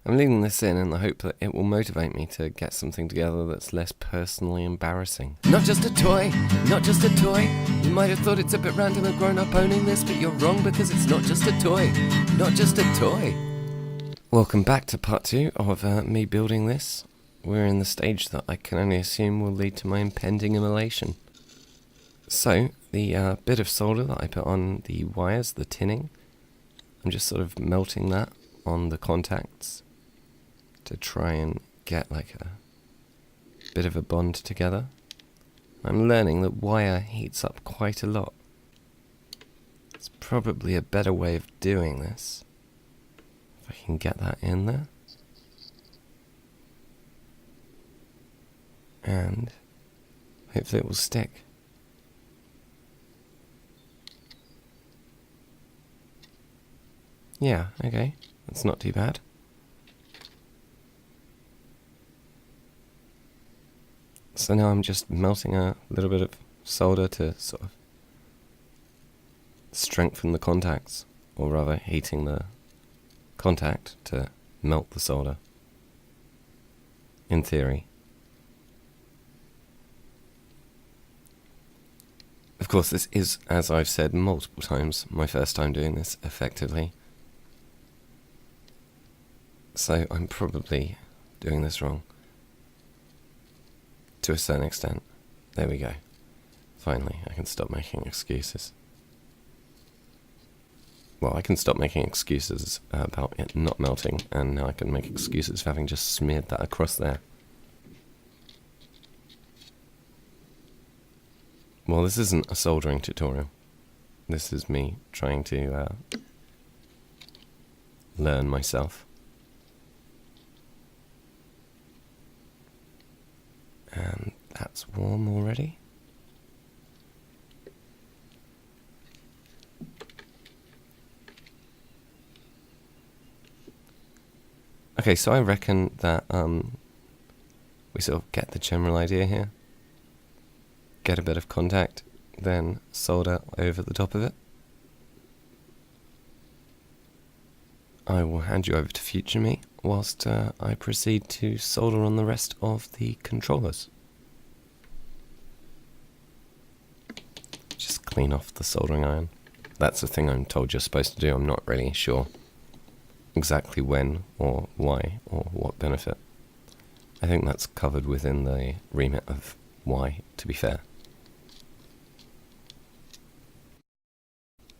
I'm leaving this in the hope that it will motivate me to get something together that's less personally embarrassing. Not just a toy, not just a toy. You might have thought it's a bit random and grown up owning this, but you're wrong because it's not just a toy. Not just a toy. Welcome back to part 2 of me building this. We're in the stage that I can only assume will lead to my impending immolation. So, the bit of solder that I put on the wires, the tinning, I'm just sort of melting that on the contacts to try and get like a bit of a bond together. I'm learning that wire heats up quite a lot. It's probably a better way of doing this, if I can get that in there. And hopefully it will stick. Yeah, okay, that's not too bad. So now I'm just melting a little bit of solder to sort of strengthen the contacts, or rather heating the contact to melt the solder, in theory. Of course, this is, as I've said multiple times, my first time doing this effectively. So I'm probably doing this wrong. To a certain extent. There we go. Finally, I can stop making excuses. Well, I can stop making excuses about it not melting, and now I can make excuses for having just smeared that across there. Well, this isn't a soldering tutorial. This is me trying to learn myself. And that's warm already. Okay, so I reckon that we sort of get the general idea here. Get a bit of contact, then solder over the top of it. I will hand you over to future me whilst I proceed to solder on the rest of the controllers. Just clean off the soldering iron. That's the thing I'm told you're supposed to do. I'm not really sure exactly when or why or what benefit. I think that's covered within the remit of why, to be fair.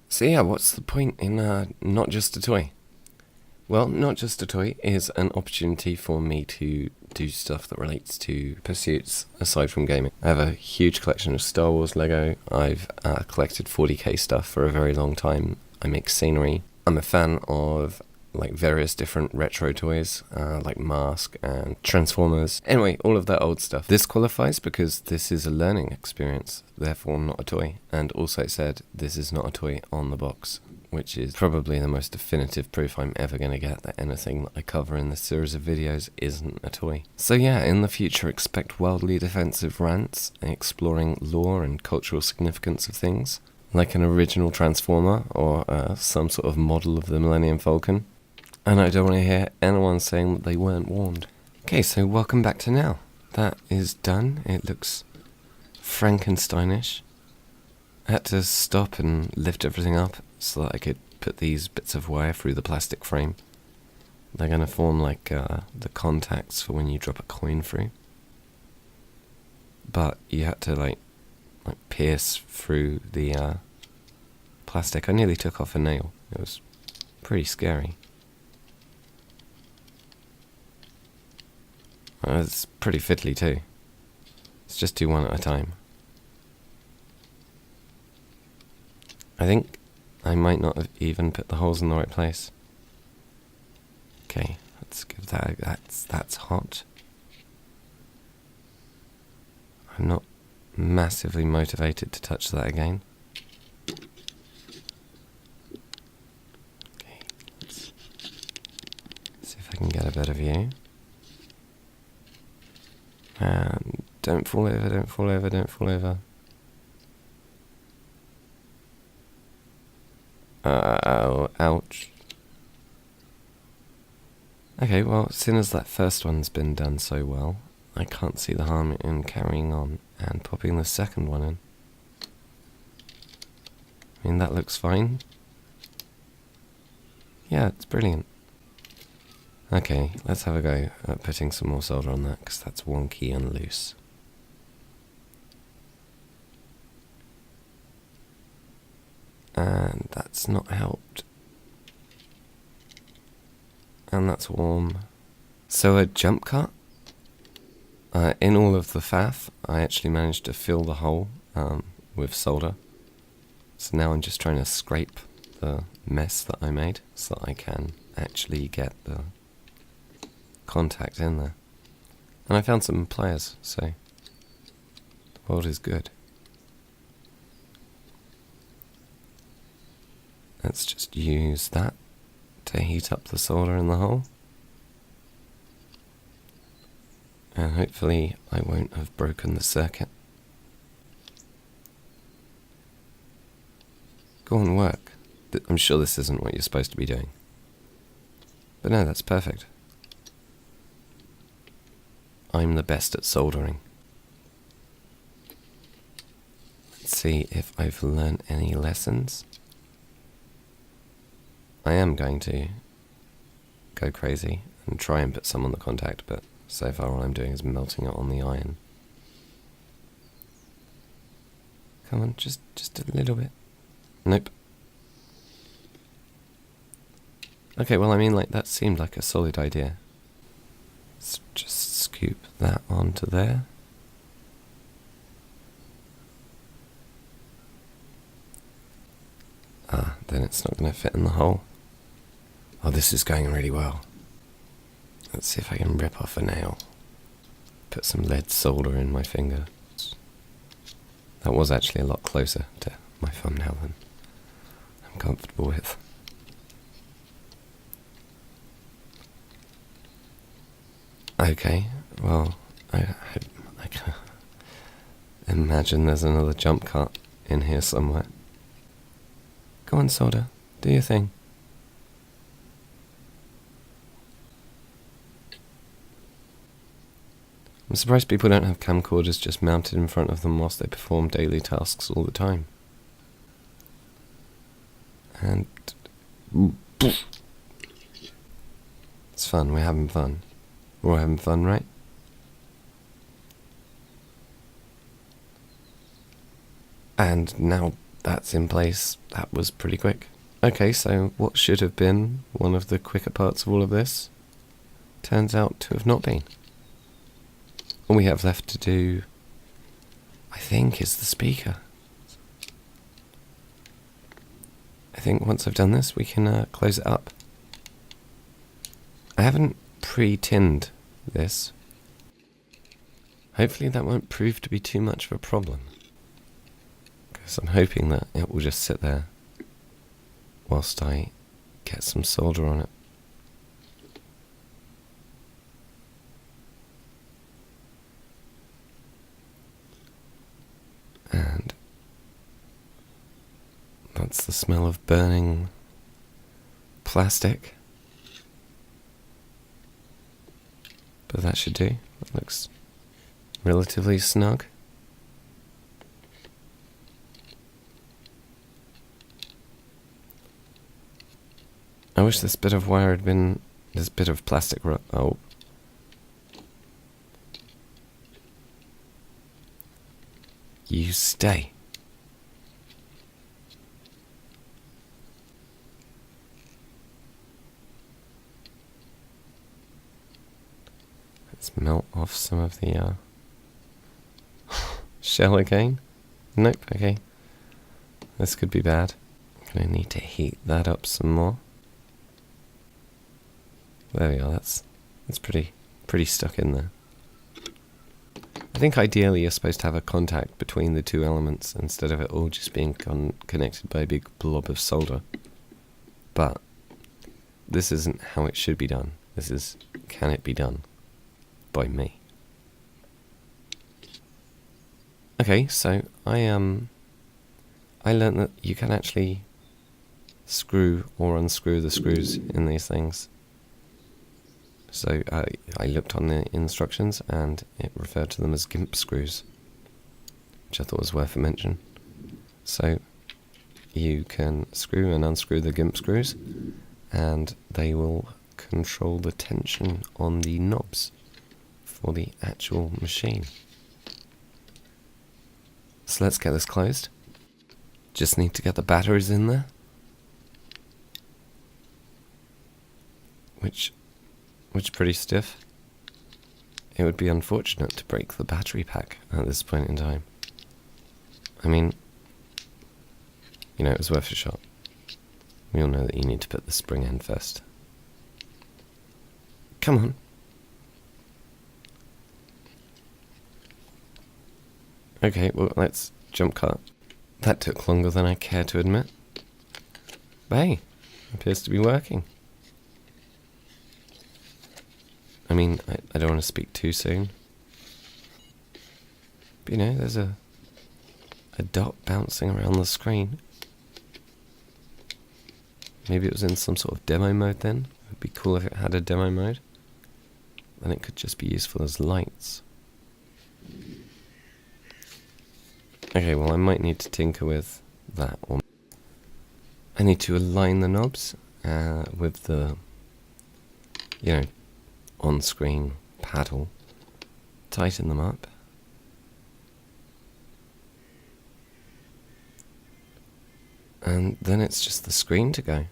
So yeah, what's the point in not just a toy? Well, Not Just a Toy is an opportunity for me to do stuff that relates to pursuits aside from gaming. I have a huge collection of Star Wars Lego. I've collected 40k stuff for a very long time. I make scenery. I'm a fan of like various different retro toys, like Mask and Transformers. Anyway, all of that old stuff. This qualifies because this is a learning experience, therefore not a toy. And also it said this is not a toy on the box, which is probably the most definitive proof I'm ever going to get that anything that I cover in this series of videos isn't a toy. So yeah, in the future expect wildly defensive rants, exploring lore and cultural significance of things, like an original Transformer or some sort of model of the Millennium Falcon. And I don't want to hear anyone saying that they weren't warned. Okay, so welcome back to now. That is done. It looks Frankensteinish. I had to stop and lift everything up so that I could put these bits of wire through the plastic frame. They're going to form like the contacts for when you drop a coin through. But you had to like pierce through the plastic. I nearly took off a nail. It was pretty scary. It's pretty fiddly too. Let's just do one at a time. I think I might not have even put the holes in the right place. Okay, let's give that. That's hot. I'm not massively motivated to touch that again. Okay, let's see if I can get a better view. And don't fall over, don't fall over, don't fall over. Oh, ouch. Okay, well, as soon as that first one's been done so well, I can't see the harm in carrying on and popping the second one in. I mean, that looks fine. Yeah, it's brilliant. Okay, let's have a go at putting some more solder on that, because that's wonky and loose. And that's not helped. And that's warm. So a jump cut? In all of the faff, I actually managed to fill the hole with solder. So now I'm just trying to scrape the mess that I made so that I can actually get the contact in there. And I found some pliers, so the world is good. Let's just use that to heat up the solder in the hole. And hopefully I won't have broken the circuit. Go on, work. I'm sure this isn't what you're supposed to be doing. But no, that's perfect. I'm the best at soldering. Let's see if I've learned any lessons. I am going to go crazy and try and put some on the contact, but so far all I'm doing is melting it on the iron. Come on, just a little bit. Nope. Okay, well, I mean, like, that seemed like a solid idea. Let's just scoop that onto there. Then it's not going to fit in the hole. Oh, this is going really well. Let's see if I can rip off a nail. Put some lead solder in my finger. That was actually a lot closer to my thumbnail than I'm comfortable with. Okay, well, I can imagine there's another jump cut in here somewhere. Go on, solder, do your thing. I'm surprised people don't have camcorders just mounted in front of them whilst they perform daily tasks all the time. And it's fun, we're having fun. We're all having fun, right? And now that's in place, that was pretty quick. Okay, so what should have been one of the quicker parts of all of this turns out to have not been. All we have left to do, I think, is the speaker. I think once I've done this, we can close it up. I haven't pre-tinned this. Hopefully that won't prove to be too much of a problem, because I'm hoping that it will just sit there whilst I get some solder on it. And that's the smell of burning plastic. But that should do. It looks relatively snug. I wish this bit of wire had been, this bit of plastic, oh. You stay. Let's melt off some of the shell again. Nope, okay. This could be bad. I'm gonna need to heat that up some more. There we are, that's pretty stuck in there. I think ideally you're supposed to have a contact between the two elements instead of it all just being connected by a big blob of solder. But this isn't how it should be done. This is, can it be done by me? Okay, so I learned that you can actually screw or unscrew the screws in these things. So I looked on the instructions and it referred to them as GIMP screws, which I thought was worth a mention. So you can screw and unscrew the GIMP screws, and they will control the tension on the knobs for the actual machine. So let's get this closed. Just need to get the batteries in there, which pretty stiff. It would be unfortunate to break the battery pack at this point in time. I mean, you know, it was worth a shot. We all know that you need to put the spring in first. Come on. Okay, well, let's jump cut. That took longer than I care to admit. But hey, appears to be working. I mean, I don't want to speak too soon. But you know, there's a dot bouncing around the screen. Maybe it was in some sort of demo mode then. It would be cool if it had a demo mode. Then it could just be useful as lights. Okay, well I might need to tinker with that one. I need to align the knobs with the, you know, on-screen paddle. Tighten them up. And then it's just the screen to go.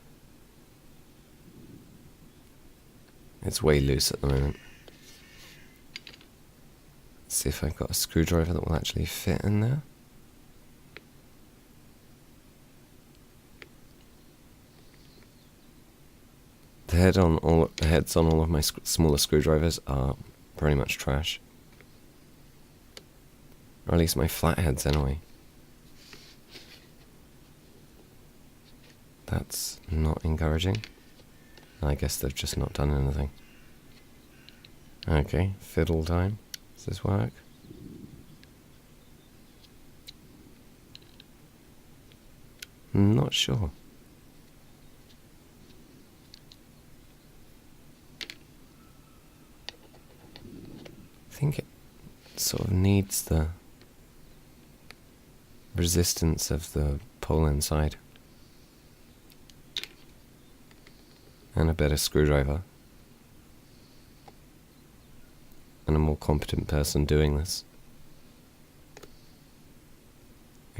It's way loose at the moment. Let's see if I've got a screwdriver that will actually fit in there. The heads on all of my smaller screwdrivers are pretty much trash. Or at least my flatheads anyway. That's not encouraging. I guess they've just not done anything. Okay, fiddle time. Does this work? Not sure. I think it sort of needs the resistance of the pole inside. And a better screwdriver. And a more competent person doing this.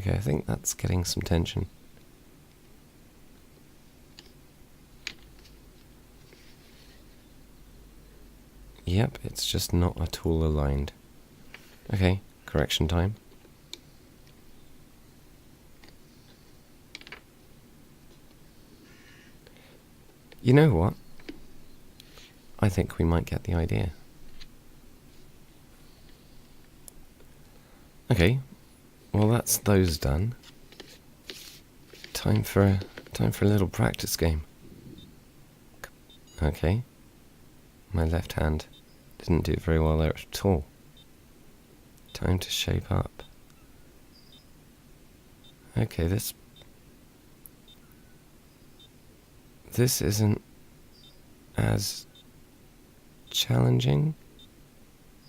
Okay, I think that's getting some tension. Yep, it's just not at all aligned. Okay, correction time. You know what? I think we might get the idea. Okay, well that's those done. Time for a little practice game. Okay, my left hand didn't do very well there at all. Time to shape up. Okay, this isn't as challenging.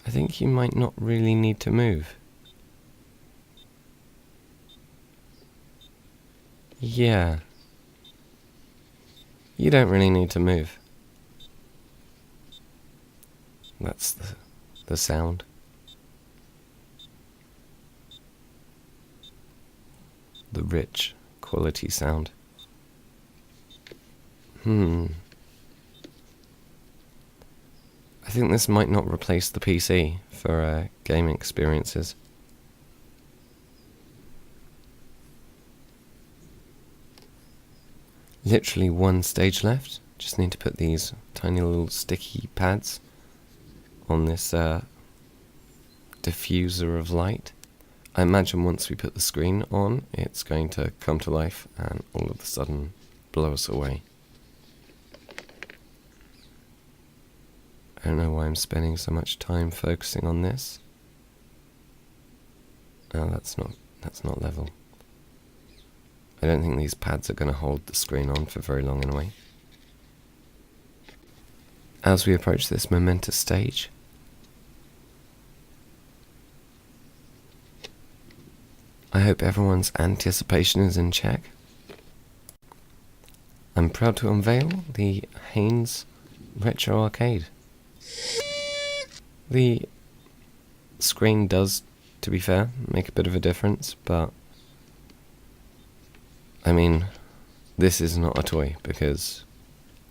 I think you might not really need to move. Yeah. You don't really need to move. That's the sound. The rich quality sound. I think this might not replace the PC for gaming experiences. Literally one stage left. Just need to put these tiny little sticky pads on this diffuser of light. I imagine once we put the screen on, it's going to come to life and all of a sudden blow us away. I don't know why I'm spending so much time focusing on this. Oh, that's not level. I don't think these pads are going to hold the screen on for very long anyway. as we approach this momentous stage. I hope everyone's anticipation is in check. I'm proud to unveil the Haynes Retro Arcade. The screen does, to be fair, make a bit of a difference, but I mean, this is not a toy because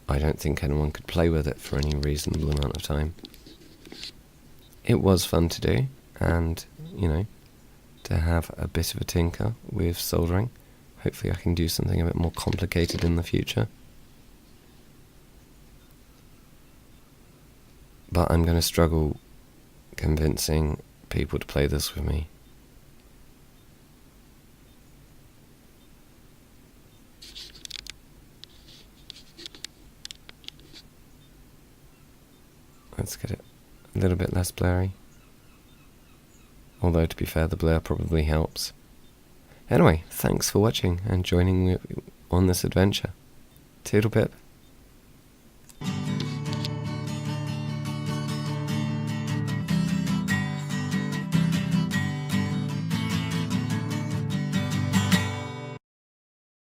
I don't think anyone could play with it for any reasonable amount of time. It was fun to do, and, you know, to have a bit of a tinker with soldering. Hopefully I can do something a bit more complicated in the future. But I'm going to struggle convincing people to play this with me. Let's get it a little bit less blurry. Although, to be fair, the blur probably helps. Anyway, thanks for watching and joining me on this adventure. Toodle pip.